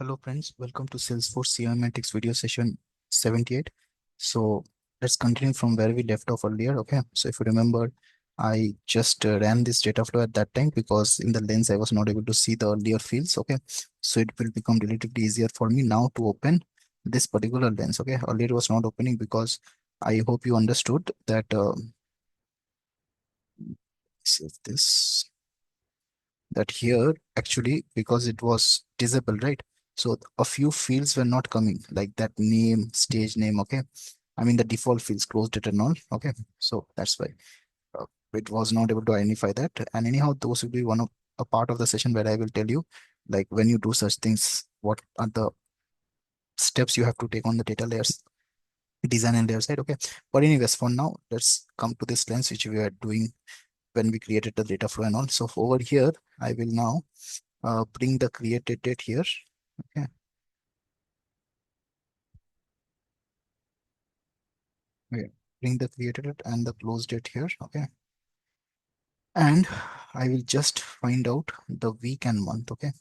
Hello friends, welcome to Salesforce CMAtics video session 78. So let's continue from where we left off earlier. Okay, so if you remember, I just ran this data flow at that time because in the lens I was not able to see the earlier fields. Okay, so it will become relatively easier for me now to open this particular lens. Okay, earlier it was not opening because I hope you understood that. Save this. That here actually because it was disabled, right? So a few fields were not coming, like that name, stage name. Okay, I mean the default fields closed it and all. Okay, so that's why uh, it was not able to identify that. And anyhow, those will be one of a part of the session where I will tell you, like when you do such things, what are the steps you have to take on the data layers design and layer side. Okay, but anyways, for now let's come to this lens which we are doing when we created the data flow and all. So over here I will now bring the created date here. Okay, okay. Bring the created date and the close date here. Okay, and I will just find out the week and month. Okay,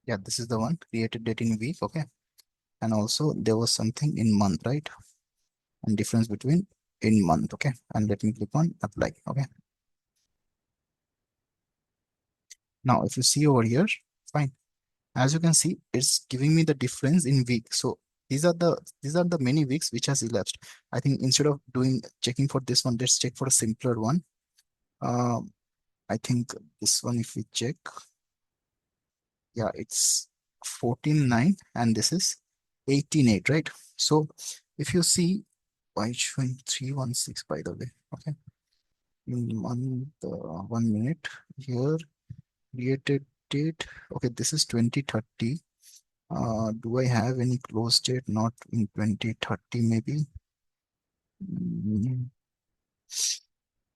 yeah, this is the one created date in week. Okay, and also there was something in month, right? And difference between in month. Okay, and let me click on apply. Okay, now if you see over here, fine. As you can see, it's giving me the difference in week. So these are the many weeks which has elapsed. I think instead of doing checking for this one, let's check for a simpler one. Um, I think this one, if we check, yeah, it's 14/9 and this is 18/8, right? So if you see, why it's showing 316 by the way, okay? In month, 1 minute here, created date. Okay, this is 2030. Do I have any close date? Not in 2030, maybe. Mm,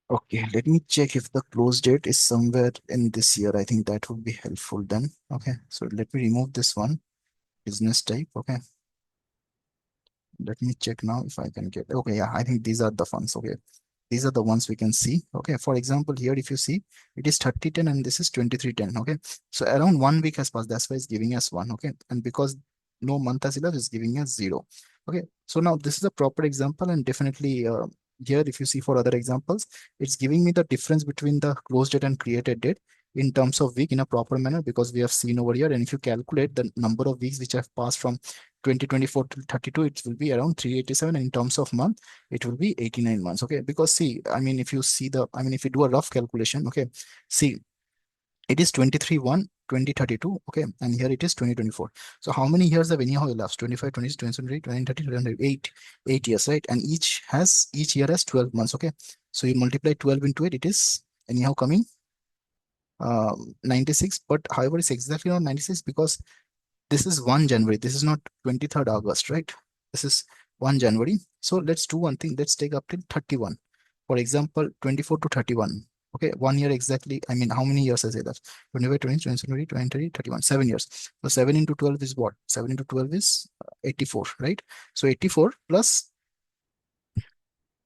Okay, let me check if the close date is somewhere in this year. I think that would be helpful then. Okay, so let me remove this one, business type. Okay, let me check now if I can get. Okay, yeah, I think these are the funds. Okay, these are the ones we can see. Okay, for example, here if you see, it is 3010 and this is 2310. Okay, so around 1 week has passed. That's why it's giving us one. Okay, and because no month has elapsed, it's giving us 0. Okay, so now this is a proper example, and definitely here if you see for other examples, it's giving me the difference between the closed date and created date in terms of week in a proper manner, because we have seen over here. And if you calculate the number of weeks which have passed from 2024 to 32, it will be around 387, and in terms of month it will be 89 months. Okay, because see, I mean, if you see the, I mean, if you do a rough calculation, okay, see, it is 23/1 2032. Okay, and here it is 2024. So how many years have anyhow elapsed? 25, 26, 27, 28, 30, 8 years, right? And each year has 12 months. Okay, so you multiply 12 into 8, it is anyhow coming 96. But however, it's exactly not 96 because this is 1 January. This is not 23rd August, right? This is 1 January. So let's do one thing. Let's take up till 31. For example, 24 to 31. Okay, 1 year exactly. I mean, how many years has it left? 25, 20, 20, 20, 31, 7 years. So 7 into 12 is what? 7 into 12 is 84, right? So 84 plus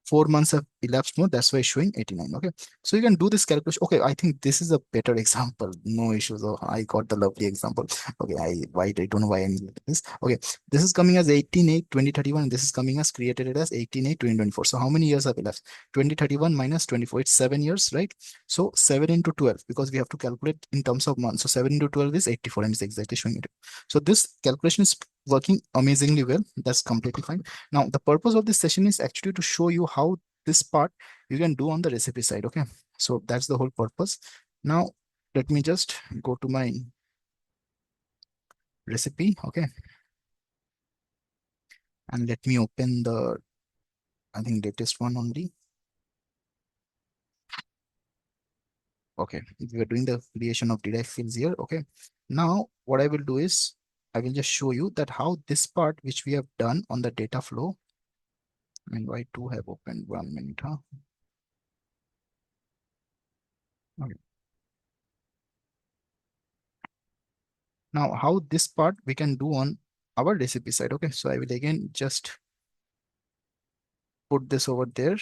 4 months have elapsed more. That's why it's showing 89. Okay, so you can do this calculation. Okay, I think this is a better example. No issues. Oh, I got the lovely example. Okay, I don't know why I needed this. Okay, this is coming as 18/8/2031, and this is coming as created it as 18/8/2024. So how many years have elapsed? 2031 minus 24, it's 7 years, right? So 7 into 12, because we have to calculate in terms of months. So 7 into 12 is 84, and it's exactly showing it. So this calculation is working amazingly well. That's completely fine. Now, the purpose of this session is actually to show you how this part you can do on the recipe side. Okay, so that's the whole purpose. Now, let me just go to my recipe. Okay, and let me open the, I think, latest one only. Okay, we are doing the creation of derived fields here. Okay, now what I will do is I will just show you that how this part which we have done on the data flow. I mean, why two have opened 1 minute, huh? Okay. Now, how this part we can do on our recipe side. Okay, so I will again just put this over there.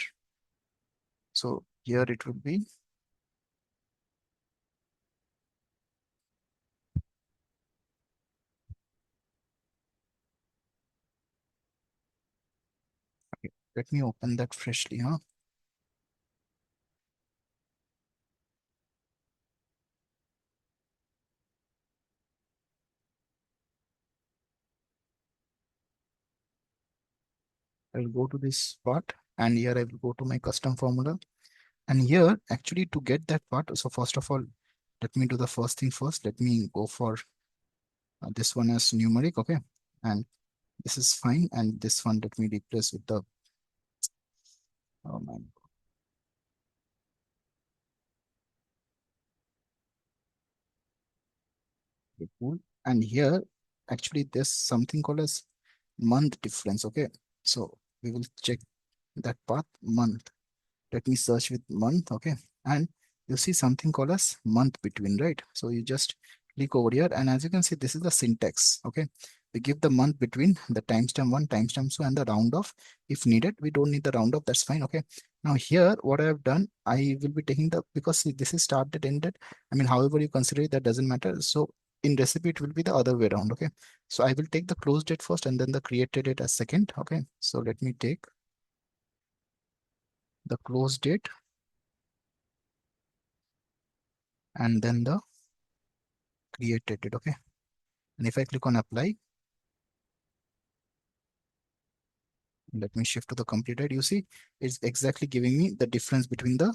So here it will be okay. Let me open that freshly, huh? I will go to this part, and here I will go to my custom formula. And here, actually, to get that part, so first of all, let me do the first thing first. Let me go for this one as numeric, okay? And this is fine. And this one, let me replace with the, oh my God, cool. And here, actually, there's something called as month difference, okay? So we will check that path month. Let me search with month, okay? And you see something called as month between, right? So you just click over here, and as you can see, this is the syntax, okay? We give the month between the timestamp 1, timestamp 2, and the round off if needed. We don't need the round off, that's fine, okay? Now here, what I have done, I will be taking the, because see, this is started, ended. I mean, however you consider it, that doesn't matter. So in recipe, it will be the other way around, okay? So I will take the close date first and then the created date as second, okay? So let me take the close date and then the created it, okay? And if I click on apply, let me shift to the completed, you see it's exactly giving me the difference between the,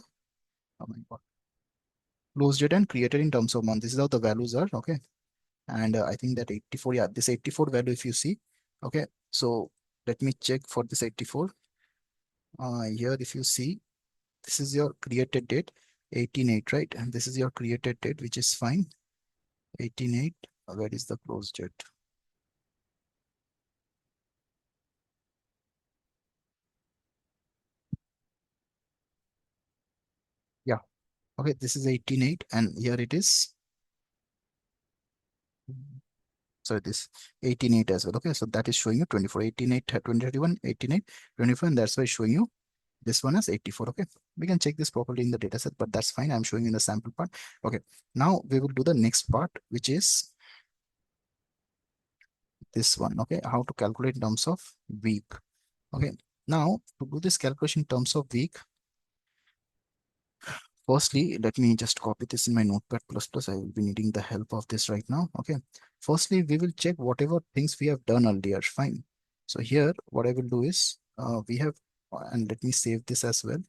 oh my God, closed date and created in terms of month. This is how the values are, okay? And I think that 84, yeah, this 84 value, if you see, okay? So let me check for this 84. Here, if you see, this is your created date, 18/8, right? And this is your created date, which is fine. 18/8, where is the closed date? Yeah, okay, this is 18/8, and here it is. So this 18/8 as well, okay? So that is showing you 24, 18/8, 2031, 18/8, 24, and that's why it's showing you this one as 84, okay? We can check this properly in the dataset, but that's fine. I'm showing in the sample part. Okay, now we will do the next part, which is this one, okay? How to calculate in terms of week, okay? Now, to do this calculation in terms of week, firstly, let me just copy this in my notepad plus plus. I will be needing the help of this right now. Okay. Firstly, we will check whatever things we have done earlier. Fine. So here, what I will do is we have, and let me save this as well.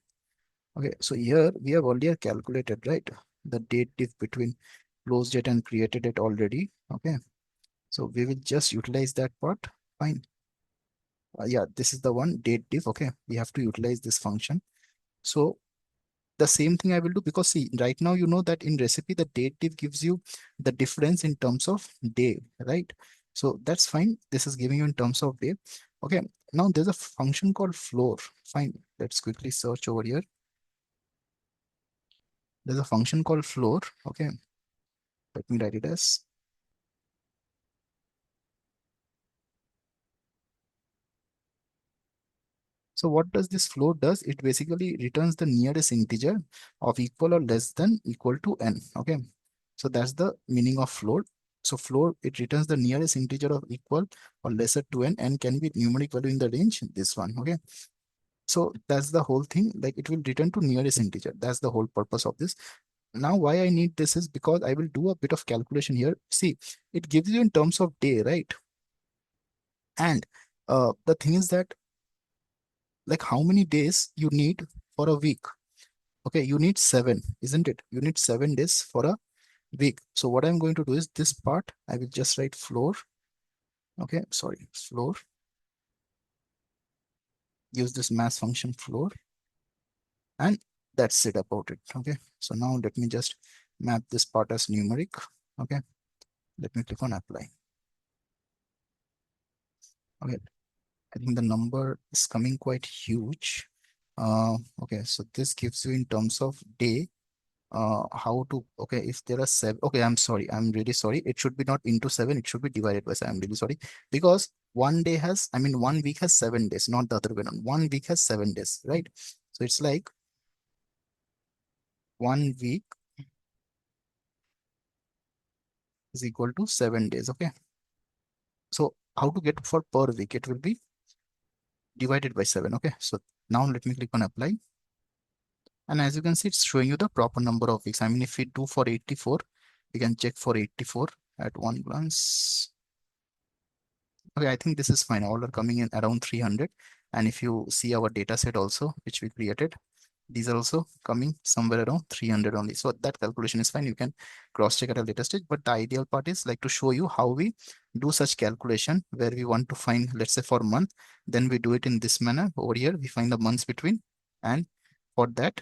Okay. So here we have earlier calculated, right? The date diff between closed date and created date already. Okay. So we will just utilize that part. Fine. Yeah, this is the one date diff. Okay. We have to utilize this function. So the same thing I will do, because see, right now, you know that in recipe, the date diff gives you the difference in terms of day, right? So that's fine. This is giving you in terms of day. Okay. Now there's a function called floor. Fine. Let's quickly search over here. There's a function called floor. Okay. Let me write it as. So what does this floor does? It basically returns the nearest integer of equal or less than equal to n. Okay. So that's the meaning of floor. So floor, it returns the nearest integer of equal or lesser to n, and can be numeric value in the range, this one. Okay. So that's the whole thing. Like, it will return to nearest integer. That's the whole purpose of this. Now, why I need this is because I will do a bit of calculation here. See, it gives you in terms of day, right? And the thing is that, like, how many days you need for a week? Okay, you need 7, isn't it? You need 7 days for a week. So what I'm going to do is this part, I will just write floor. Okay, sorry, floor. Use this mass function floor, and that's it about it. Okay, so now let me just map this part as numeric. Okay, let me click on apply. Okay, I think the number is coming quite huge. Okay, so this gives you in terms of day. how to, okay, if there are seven, okay, I'm sorry, I'm really sorry, it should be not into 7, it should be divided by 7. I'm really sorry, because one day has, I mean, 1 week has 7 days, not the other way around. 1 week has 7 days, right? So it's like 1 week is equal to 7 days. Okay, so how to get for per week? It will be divided by 7. Okay, so now let me click on apply, and as you can see, it's showing you the proper number of weeks. I mean, if we do for 84, we can check for 84 at one glance. Okay, I think this is fine. All are coming in around 300. And if you see our data set also, which we created, these are also coming somewhere around 300 only. So that calculation is fine. You can cross check at a later stage. But the ideal part is like to show you how we do such calculation where we want to find, let's say for month, then we do it in this manner. Over here, we find the months between, and for that,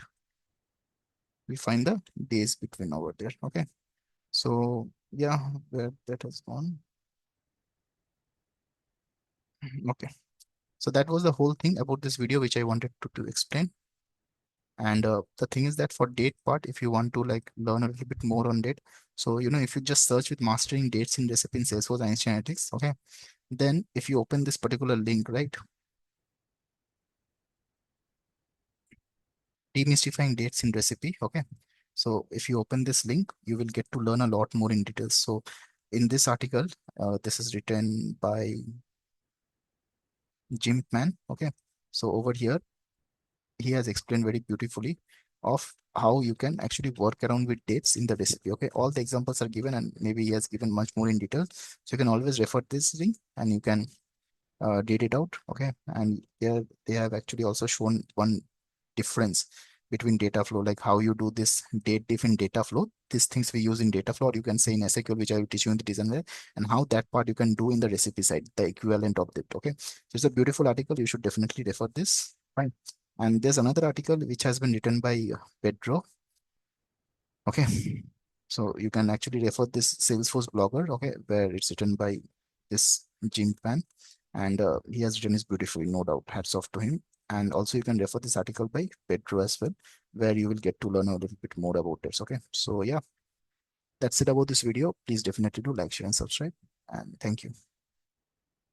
we find the days between over there. Okay. So yeah, where that has gone. Okay. So that was the whole thing about this video, which I wanted to explain. And the thing is that for date part, if you want to like learn a little bit more on date, so if you just search with mastering dates in recipe in Salesforce Einstein Analytics, okay, then if you open this particular link, right, demystifying dates in recipe, okay, so if you open this link, you will get to learn a lot more in details. So in this article, this is written by Jim Man, okay, so over here he has explained very beautifully of how you can actually work around with dates in the recipe. Okay, all the examples are given, and maybe he has given much more in detail. So you can always refer this link and you can date it out. Okay, and there they have actually also shown one difference between data flow, like how you do this date diff in data flow. These things we use in data flow, or you can say in SQL, which I will teach you in the design layer, and how that part you can do in the recipe side, the equivalent of it. Okay, so it's a beautiful article. You should definitely refer this. Fine. And there's another article which has been written by Pedro. Okay. So you can actually refer this Salesforce blogger, okay, where it's written by this Jim Pan. And he has written this beautifully, no doubt. Hats off to him. And also you can refer this article by Pedro as well, where you will get to learn a little bit more about it. Okay. So yeah, that's it about this video. Please definitely do like, share, and subscribe. And thank you.